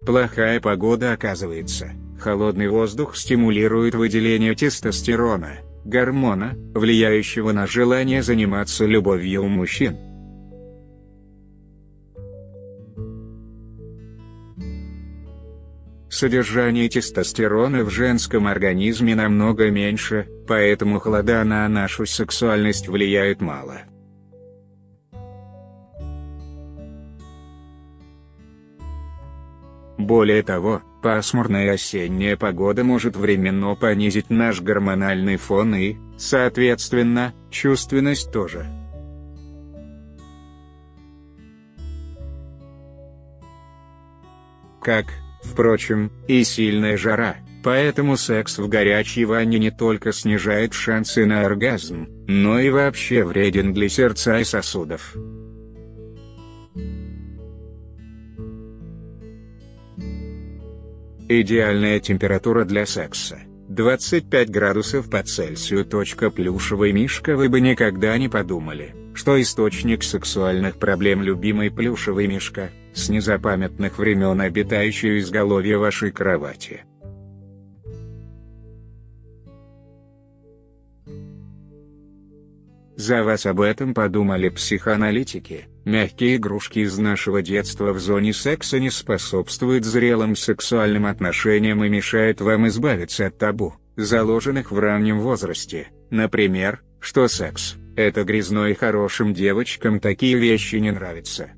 Плохая погода оказывается. Холодный воздух стимулирует выделение тестостерона, гормона, влияющего на желание заниматься любовью у мужчин. Содержание тестостерона в женском организме намного меньше, поэтому холода на нашу сексуальность влияют мало. Более того, пасмурная осенняя погода может временно понизить наш гормональный фон и, соответственно, чувственность тоже. Как, впрочем, и сильная жара, поэтому секс в горячей ванне не только снижает шансы на оргазм, но и вообще вреден для сердца и сосудов. Идеальная температура для секса – 25 градусов по Цельсию. Плюшевый мишка. Вы бы никогда не подумали, что источник сексуальных проблем любимый плюшевый мишка, с незапамятных времен обитающий у изголовья вашей кровати. За вас об этом подумали психоаналитики. Мягкие игрушки из нашего детства в зоне секса не способствуют зрелым сексуальным отношениям и мешают вам избавиться от табу, заложенных в раннем возрасте. Например, что секс – это грязно и хорошим девочкам такие вещи не нравятся.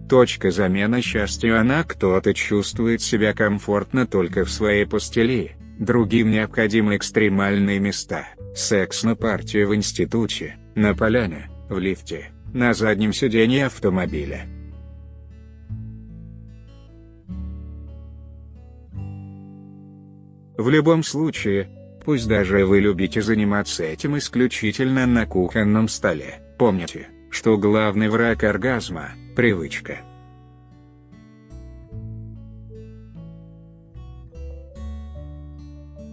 Точка замены счастью. Кто-то чувствует себя комфортно только в своей постели, другим необходимы экстремальные места, секс на парте в институте, на поляне, в лифте, на заднем сиденье автомобиля. В любом случае, пусть даже вы любите заниматься этим исключительно на кухонном столе, помните, что главный враг оргазма – привычка.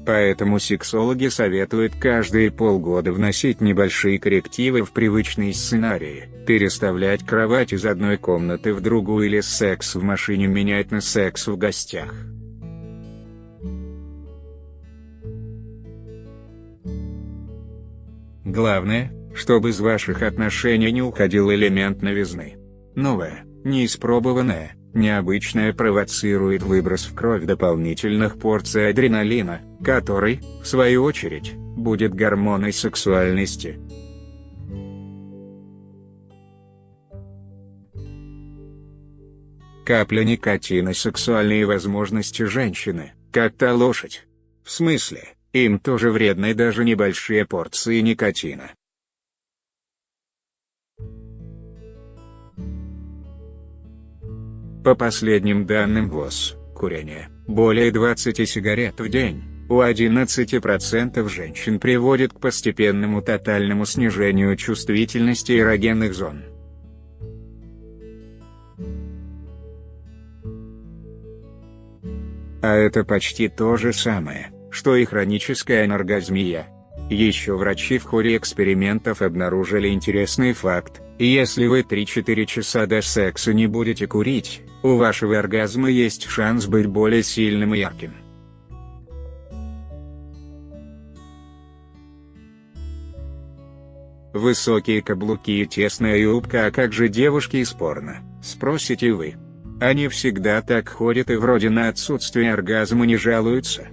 Поэтому сексологи советуют каждые полгода вносить небольшие коррективы в привычные сценарии, переставлять кровать из одной комнаты в другую или секс в машине менять на секс в гостях. Главное, чтобы из ваших отношений не уходил элемент новизны. Новое, неиспробованное, необычное провоцирует выброс в кровь дополнительных порций адреналина, который, в свою очередь, будет гормоном сексуальности. Капля никотина. Сексуальные возможности женщины, как та лошадь. В смысле, им тоже вредны даже небольшие порции никотина. По последним данным ВОЗ, курение, более 20 сигарет в день, у 11% женщин приводит к постепенному тотальному снижению чувствительности эрогенных зон. А это почти то же самое, что и хроническая аноргазмия. Еще врачи в ходе экспериментов обнаружили интересный факт: если вы 3-4 часа до секса не будете курить, у вашего оргазма есть шанс быть более сильным и ярким. Высокие каблуки и тесная юбка. А как же девушки из порно, спросите вы? Они всегда так ходят и вроде на отсутствие оргазма не жалуются.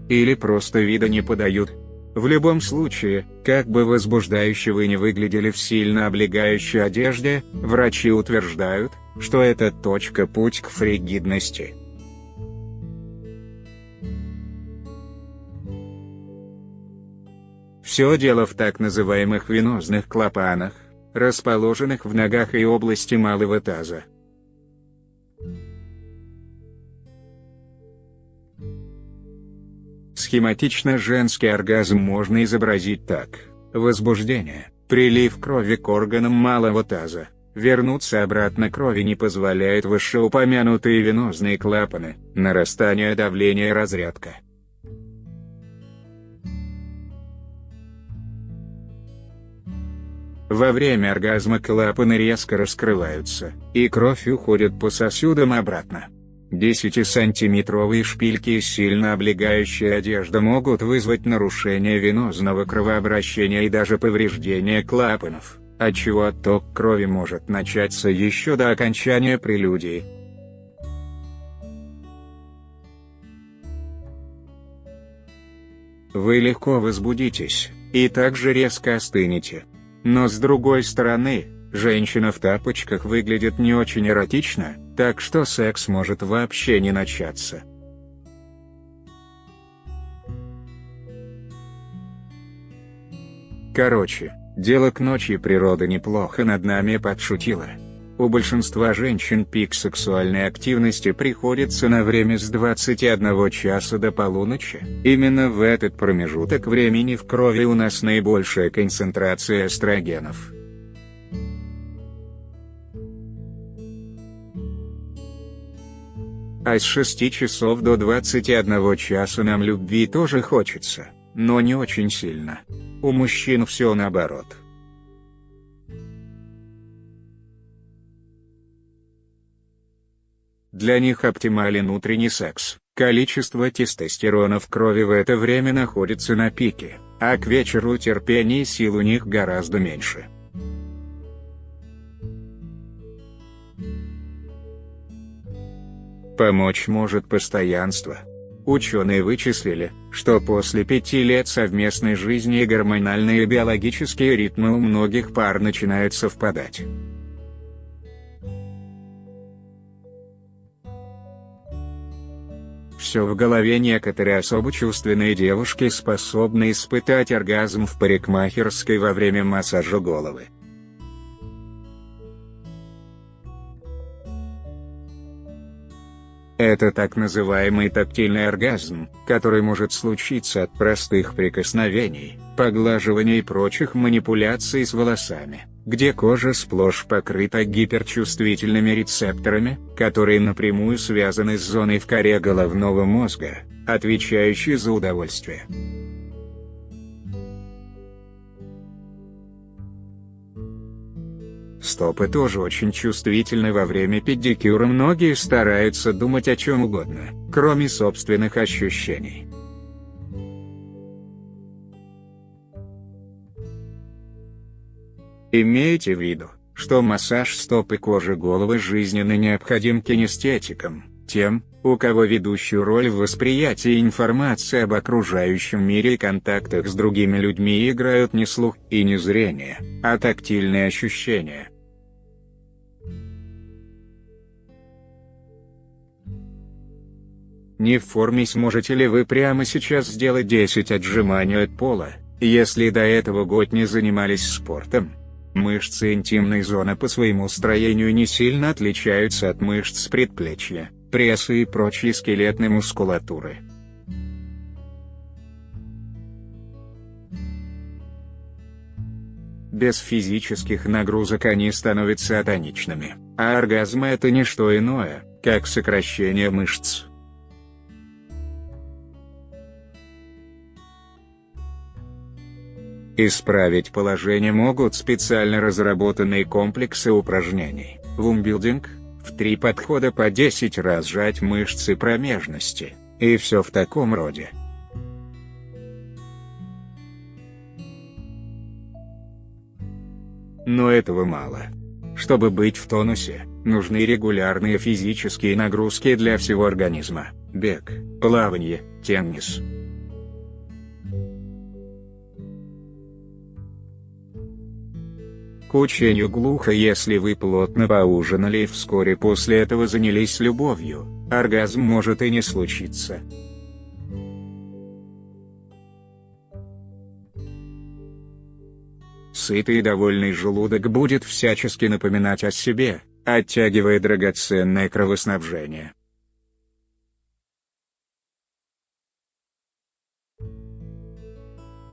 Или просто вида не подают. В любом случае, как бы возбуждающе вы не выглядели в сильно облегающей одежде, врачи утверждают, что это путь к фригидности. Все дело в так называемых венозных клапанах, расположенных в ногах и области малого таза. Схематично женский оргазм можно изобразить так: возбуждение, прилив крови к органам малого таза, вернуться обратно крови не позволяют вышеупомянутые венозные клапаны, нарастание давления, разрядка. Во время оргазма клапаны резко раскрываются, и кровь уходит по сосудам обратно. 10-сантиметровые шпильки и сильно облегающая одежда могут вызвать нарушение венозного кровообращения и даже повреждение клапанов, отчего отток крови может начаться еще до окончания прелюдии. Вы легко возбудитесь, и также резко остынете. Но с другой стороны, женщина в тапочках выглядит не очень эротично, так что секс может вообще не начаться. Короче, дело к ночи, природа неплохо над нами подшутила. У большинства женщин пик сексуальной активности приходится на время с 21 часа до полуночи. Именно в этот промежуток времени в крови у нас наибольшая концентрация эстрогенов. А с 6 часов до 21 часа нам любви тоже хочется, но не очень сильно. У мужчин все наоборот. Для них оптимален утренний секс. Количество тестостерона в крови в это время находится на пике, а к вечеру терпения и сил у них гораздо меньше. Помочь может постоянство. Ученые вычислили, что после 5 лет совместной жизни гормональные и биологические ритмы у многих пар начинают совпадать. Все в голове. Некоторые особо чувственные девушки способны испытать оргазм в парикмахерской во время массажа головы. Это так называемый тактильный оргазм, который может случиться от простых прикосновений, поглаживания и прочих манипуляций с волосами, где кожа сплошь покрыта гиперчувствительными рецепторами, которые напрямую связаны с зоной в коре головного мозга, отвечающей за удовольствие. Стопы тоже очень чувствительны во время педикюра. Многие стараются думать о чем угодно, кроме собственных ощущений. Имейте в виду, что массаж стоп и кожи головы жизненно необходим кинестетикам, тем, у кого ведущую роль в восприятии информации об окружающем мире и контактах с другими людьми играют не слух и не зрение, а тактильные ощущения. Не в форме. Сможете ли вы прямо сейчас сделать 10 отжиманий от пола, если до этого год не занимались спортом? Мышцы интимной зоны по своему строению не сильно отличаются от мышц предплечья, пресса и прочей скелетной мускулатуры. Без физических нагрузок они становятся атоничными, а оргазм — это не что иное, как сокращение мышц. Исправить положение могут специально разработанные комплексы упражнений, вумбилдинг, в 3 подхода по 10 раз сжать мышцы промежности, и все в таком роде. Но этого мало. Чтобы быть в тонусе, нужны регулярные физические нагрузки для всего организма: бег, плавание, теннис. К учению глухо. Если вы плотно поужинали и вскоре после этого занялись любовью, оргазм может и не случиться. Сытый и довольный желудок будет всячески напоминать о себе, оттягивая драгоценное кровоснабжение.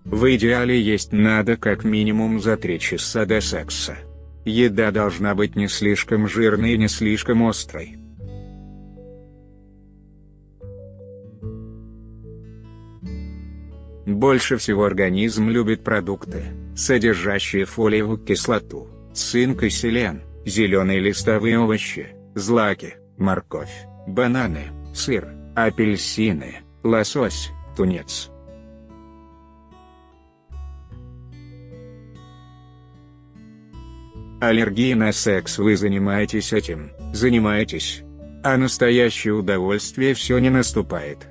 В идеале есть надо как минимум за 3 часа до секса. Еда должна быть не слишком жирной и не слишком острой. Больше всего организм любит продукты, содержащие фолиевую кислоту, цинк и селен, зеленые листовые овощи, злаки, морковь, бананы, сыр, апельсины, лосось, тунец. Аллергия на секс. Вы занимаетесь этим, а настоящее удовольствие все не наступает.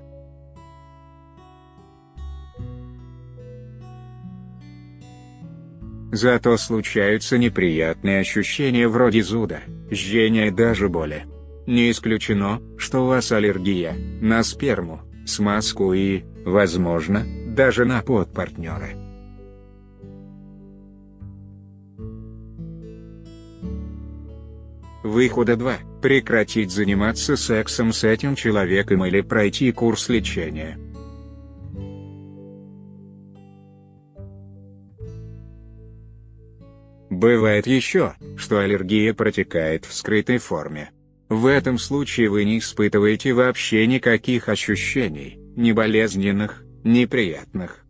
Зато случаются неприятные ощущения вроде зуда, жжения и даже боли. Не исключено, что у вас аллергия на сперму, смазку и, возможно, даже на пот партнера. Выхода 2. Прекратить заниматься сексом с этим человеком или пройти курс лечения. Бывает еще, что аллергия протекает в скрытой форме. В этом случае вы не испытываете вообще никаких ощущений, ни болезненных, ни приятных.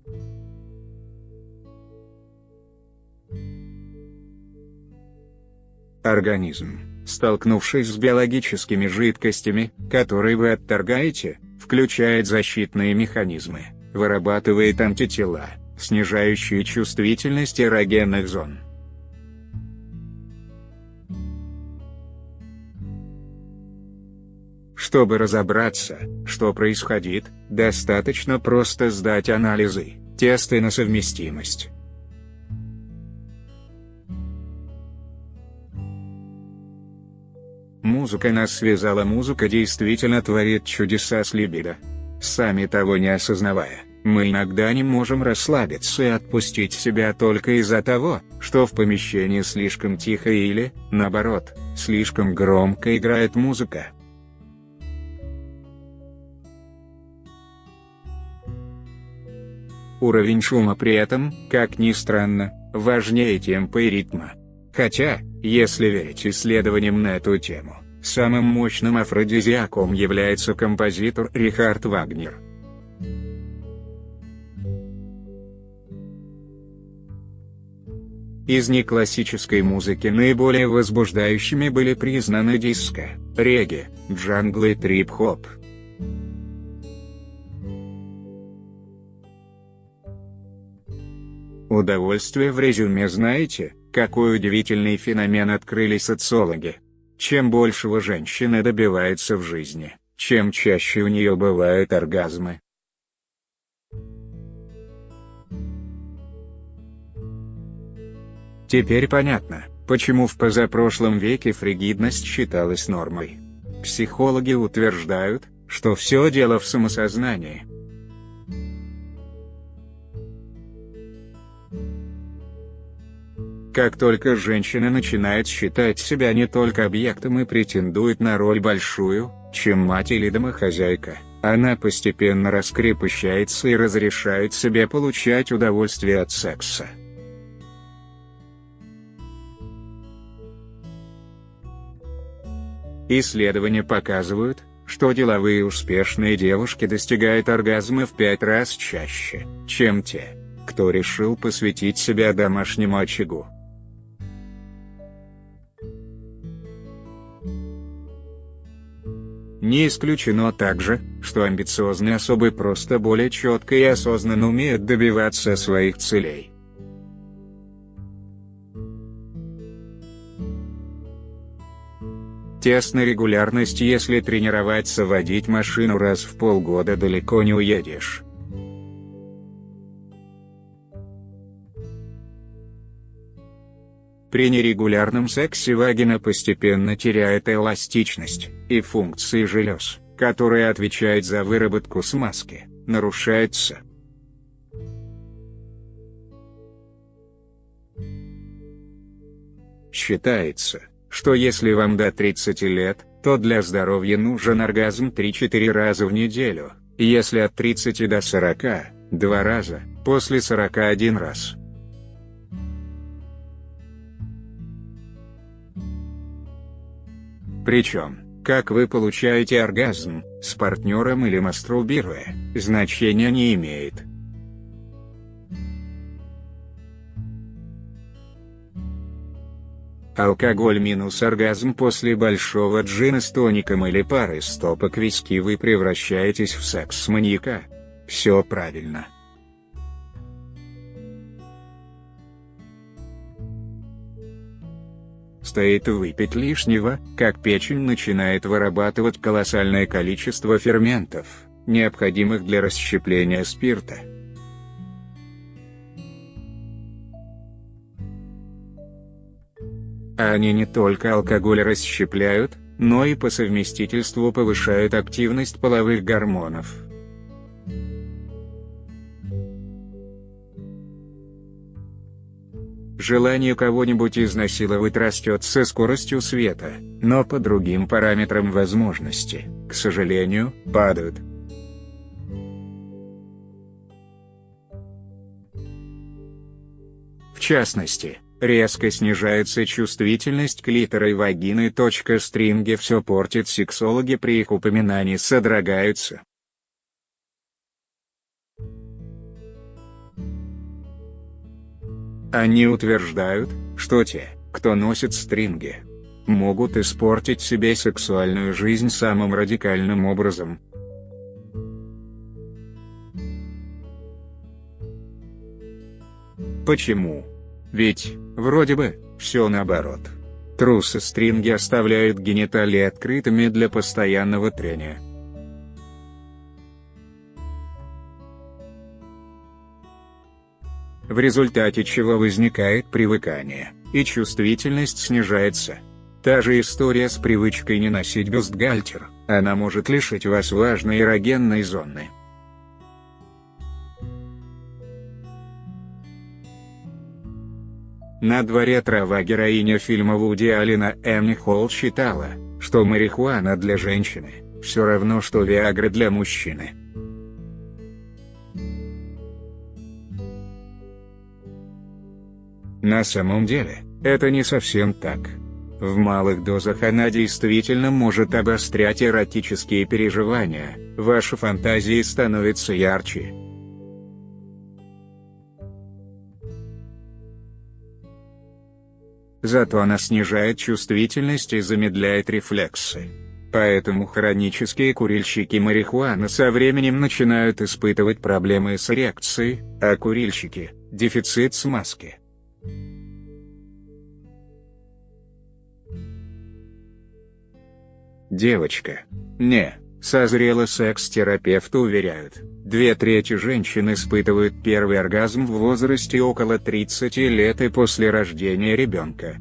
Организм, столкнувшись с биологическими жидкостями, которые вы отторгаете, включает защитные механизмы, вырабатывает антитела, снижающие чувствительность эрогенных зон. Чтобы разобраться, что происходит, достаточно просто сдать анализы, тесты на совместимость. Музыка нас связала. Музыка действительно творит чудеса с либидо. Сами того не осознавая, мы иногда не можем расслабиться и отпустить себя только из-за того, что в помещении слишком тихо или, наоборот, слишком громко играет музыка. Уровень шума при этом, как ни странно, важнее темпа и ритма. Хотя, если верить исследованиям на эту тему, самым мощным афродизиаком является композитор Рихард Вагнер. Из неклассической музыки наиболее возбуждающими были признаны диско, регги, джангл и трип-хоп. Удовольствие в резюме. Знаете, какой удивительный феномен открыли социологи? Чем большего женщина добивается в жизни, чем чаще у нее бывают оргазмы. Теперь понятно, почему в позапрошлом веке фригидность считалась нормой. Психологи утверждают, что все дело в самосознании. Как только женщина начинает считать себя не только объектом и претендует на роль большую, чем мать или домохозяйка, она постепенно раскрепощается и разрешает себе получать удовольствие от секса. Исследования показывают, что деловые успешные девушки достигают оргазма в 5 раз чаще, чем те, кто решил посвятить себя домашнему очагу. Не исключено также, что амбициозные особы просто более четко и осознанно умеют добиваться своих целей. Тесная регулярность. Если тренироваться водить машину раз в полгода, далеко не уедешь. При нерегулярном сексе вагина постепенно теряет эластичность, и функции желез, которые отвечают за выработку смазки, нарушаются. Считается, что если вам до 30 лет, то для здоровья нужен оргазм 3-4 раза в неделю, если от 30 до 40 – 2 раза, после 40 – 1 раз. Причем, как вы получаете оргазм, с партнером или мастурбируя, значения не имеет. Алкоголь минус оргазм после большого джина с тоником или пары стопок виски, вы превращаетесь в секс-маньяка. Все правильно. Стоит выпить лишнего, как печень начинает вырабатывать колоссальное количество ферментов, необходимых для расщепления спирта. Они не только алкоголь расщепляют, но и по совместительству повышают активность половых гормонов. Желание кого-нибудь изнасиловать растет со скоростью света, но по другим параметрам возможности, к сожалению, падают. В частности, резко снижается чувствительность клитора и вагины. Стринги все портит, сексологи при их упоминании содрогаются. Они утверждают, что те, кто носит стринги, могут испортить себе сексуальную жизнь самым радикальным образом. Почему? Ведь, вроде бы, все наоборот. Трусы-стринги оставляют гениталии открытыми для постоянного трения. В результате чего возникает привыкание, и чувствительность снижается. Та же история с привычкой не носить бюстгальтер, она может лишить вас важной эрогенной зоны. На дворе трава. Героиня фильма Вуди Аллена Энни Холл считала, что марихуана для женщины – все равно, что виагра для мужчины. На самом деле, это не совсем так. В малых дозах она действительно может обострять эротические переживания, ваши фантазии становятся ярче. Зато она снижает чувствительность и замедляет рефлексы. Поэтому хронические курильщики марихуаны со временем начинают испытывать проблемы с эрекцией, а курильщики – дефицит смазки. Девочка. Не, созрела. Секс-терапевты уверяют, 2/3 женщин испытывают первый оргазм в возрасте около 30 лет и после рождения ребенка.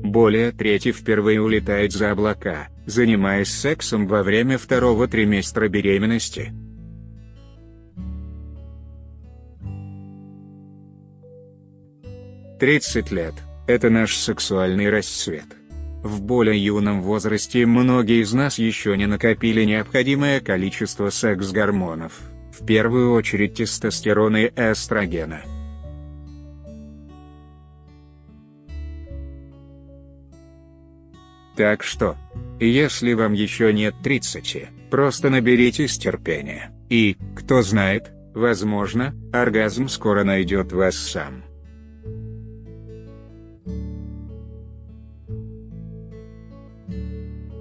Более трети впервые улетает за облака, занимаясь сексом во время второго триместра беременности. «30 лет – это наш сексуальный расцвет. В более юном возрасте многие из нас еще не накопили необходимое количество секс-гормонов, в первую очередь тестостерона и эстрогена. Так что, если вам еще нет 30, просто наберитесь терпения, и, кто знает, возможно, оргазм скоро найдет вас сам».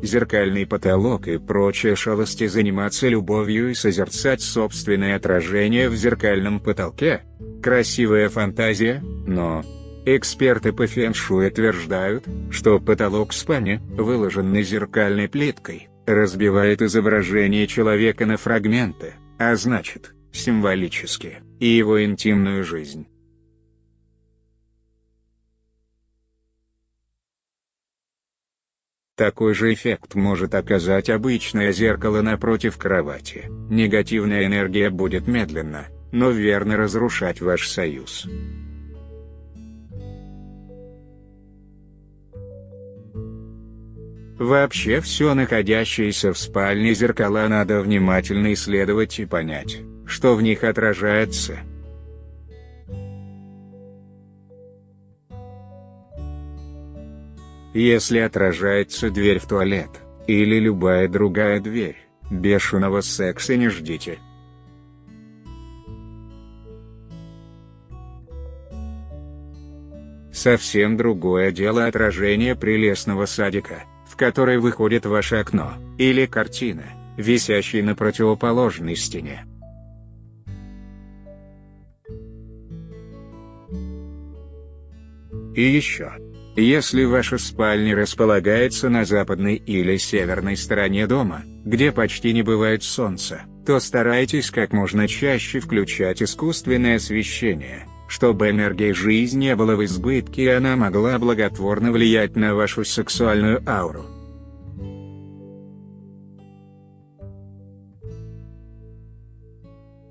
Зеркальный потолок и прочие шалости. Заниматься любовью и созерцать собственное отражение в зеркальном потолке – красивая фантазия, но эксперты по фэн-шуй утверждают, что потолок спальни, выложенный зеркальной плиткой, разбивает изображение человека на фрагменты, а значит, символически, и его интимную жизнь. Такой же эффект может оказать обычное зеркало напротив кровати. Негативная энергия будет медленно, но верно разрушать ваш союз. Вообще все находящееся в спальне зеркала надо внимательно исследовать и понять, что в них отражается. Если отражается дверь в туалет, или любая другая дверь, бешеного секса не ждите. Совсем другое дело отражение прелестного садика, в который выходит ваше окно, или картина, висящая на противоположной стене. И еще. Если ваша спальня располагается на западной или северной стороне дома, где почти не бывает солнца, то старайтесь как можно чаще включать искусственное освещение, чтобы энергии жизни не было в избытке и она могла благотворно влиять на вашу сексуальную ауру.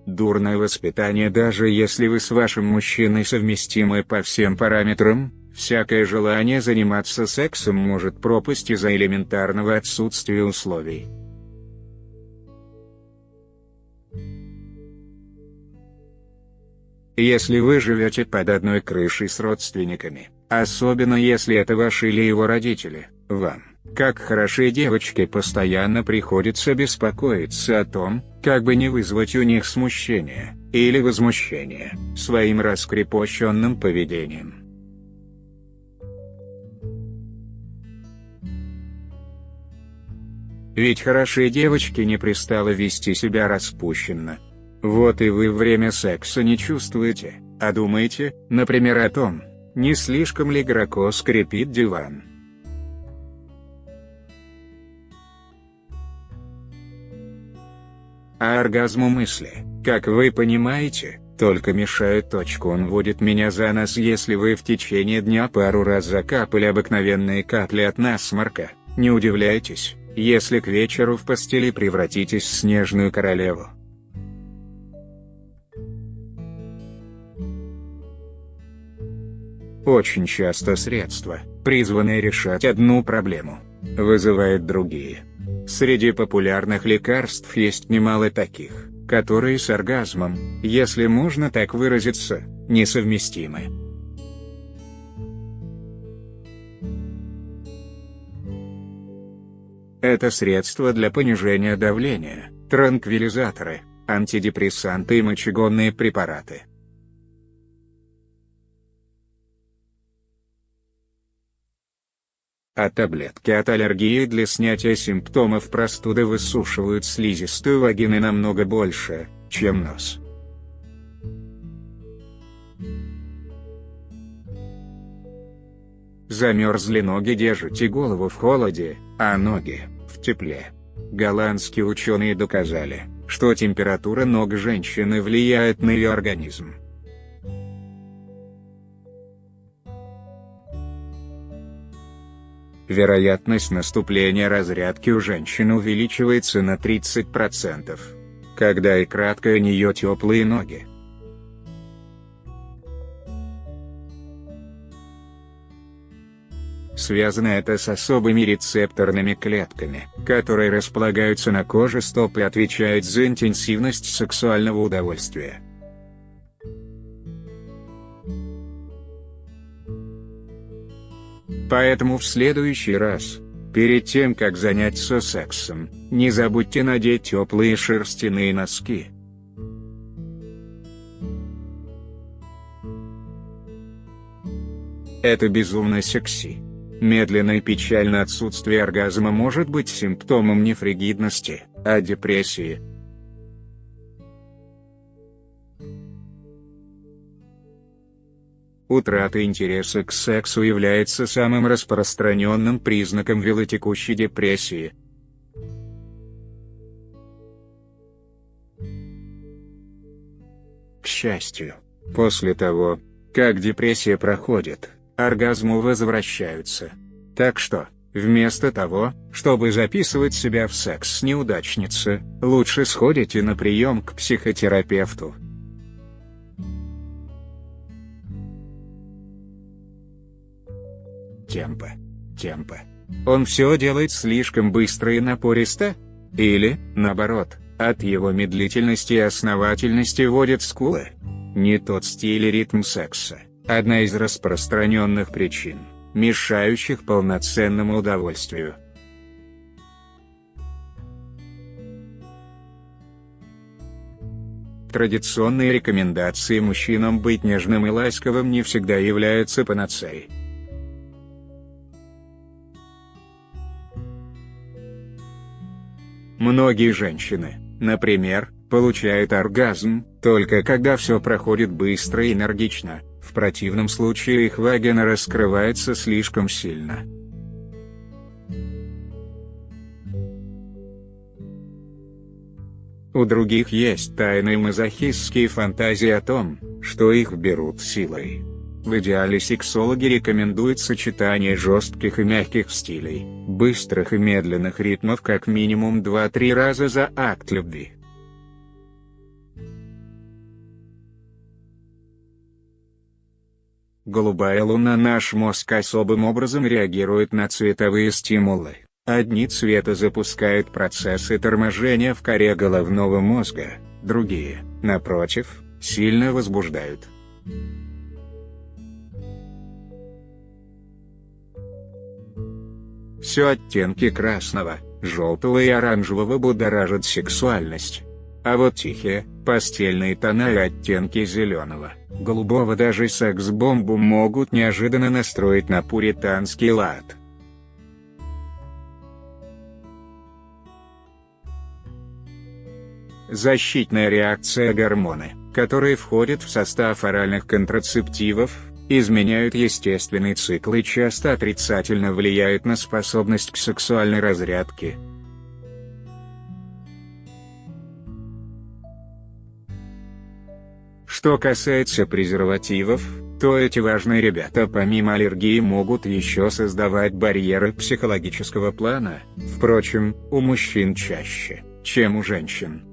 Дурное воспитание. Даже если вы с вашим мужчиной совместимы по всем параметрам, всякое желание заниматься сексом может пропасть из-за элементарного отсутствия условий. Если вы живете под одной крышей с родственниками, особенно если это ваши или его родители, вам, как хорошей девочке, постоянно приходится беспокоиться о том, как бы не вызвать у них смущение или возмущение своим раскрепощенным поведением. Ведь хорошей девочке не пристало вести себя распущенно. Вот и вы время секса не чувствуете, а думаете, например, о том, не слишком ли глубоко скрипит диван. А оргазму мысли, как вы понимаете, только мешают. Он водит меня за нос. Если вы в течение дня пару раз закапали обыкновенные капли от насморка, не удивляйтесь, если к вечеру в постели превратитесь в снежную королеву. Очень часто средства, призванные решать одну проблему, вызывают другие. Среди популярных лекарств есть немало таких, которые с оргазмом, если можно так выразиться, несовместимы. Это средства для понижения давления, транквилизаторы, антидепрессанты и мочегонные препараты. А таблетки от аллергии для снятия симптомов простуды высушивают слизистую вагины намного больше, чем нос. Замерзли ноги, держите голову в холоде, а ноги в тепле. Голландские ученые доказали, что температура ног женщины влияет на ее организм. Вероятность наступления разрядки у женщин увеличивается на 30%, когда и кратко у нее теплые ноги. Связано это с особыми рецепторными клетками, которые располагаются на коже стоп и отвечают за интенсивность сексуального удовольствия. Поэтому в следующий раз, перед тем как заняться сексом, не забудьте надеть теплые шерстяные носки. Это безумно секси. Медленно и печально отсутствие оргазма может быть симптомом не фригидности, а депрессии. Утрата интереса к сексу является самым распространенным признаком вялотекущей депрессии. К счастью, после того, как депрессия проходит, оргазмы возвращаются. Так что, вместо того, чтобы записывать себя в секс-неудачницы, лучше сходите на прием к психотерапевту. Темпо. Он все делает слишком быстро и напористо? Или, наоборот, от его медлительности и основательности водят скулы? Не тот стиль и ритм секса – одна из распространенных причин, мешающих полноценному удовольствию. Традиционные рекомендации мужчинам быть нежным и ласковым не всегда являются панацеей. Многие женщины, например, получают оргазм только когда все проходит быстро и энергично, в противном случае их вагина раскрывается слишком сильно. У других есть тайные мазохистские фантазии о том, что их берут силой. В идеале сексологи рекомендуют сочетание жестких и мягких стилей, быстрых и медленных ритмов как минимум 2-3 раза за акт любви. Голубая луна. Наш мозг особым образом реагирует на цветовые стимулы. Одни цвета запускают процессы торможения в коре головного мозга, другие, напротив, сильно возбуждают. Все оттенки красного, желтого и оранжевого будоражат сексуальность. А вот тихие, пастельные тона и оттенки зеленого, голубого, даже секс-бомбу могут неожиданно настроить на пуританский лад. Защитная реакция. Гормоны, которые входят в состав оральных контрацептивов, изменяют естественный цикл и часто отрицательно влияют на способность к сексуальной разрядке. Что касается презервативов, то эти важные ребята помимо аллергии могут еще создавать барьеры психологического плана, впрочем, у мужчин чаще, чем у женщин.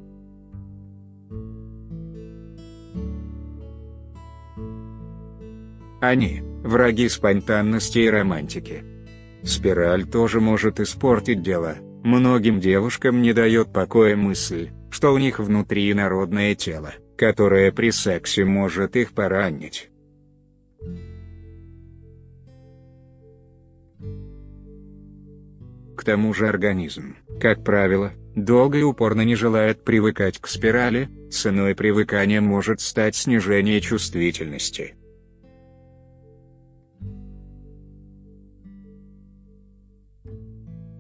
Они – враги спонтанности и романтики. Спираль тоже может испортить дело. Многим девушкам не дает покоя мысль, что у них внутри инородное тело, которое при сексе может их поранить. К тому же организм, как правило, долго и упорно не желает привыкать к спирали, ценой привыкания может стать снижение чувствительности.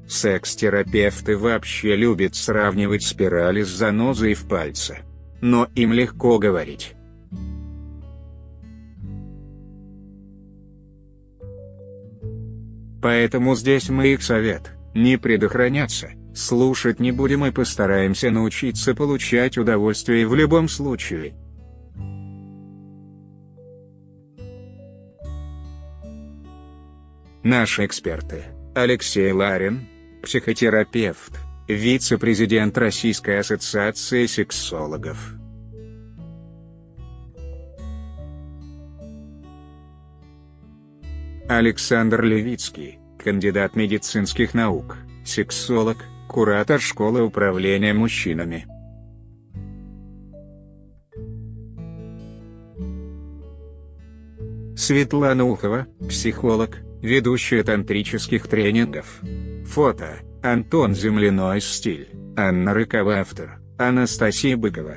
Секс-терапевты вообще любят сравнивать спирали с занозой в пальце. Но им легко говорить. Поэтому здесь мы их совет: не предохраняться, слушать не будем и постараемся научиться получать удовольствие в любом случае. Наши эксперты: Алексей Ларин, психотерапевт, вице-президент Российской ассоциации сексологов. Александр Левицкий, кандидат медицинских наук, сексолог, куратор школы управления мужчинами. Светлана Ухова, психолог, ведущая тантрических тренингов. Фото: Антон Земляной. Стиль: Анна Рыкова. Автор: Анастасия Быкова.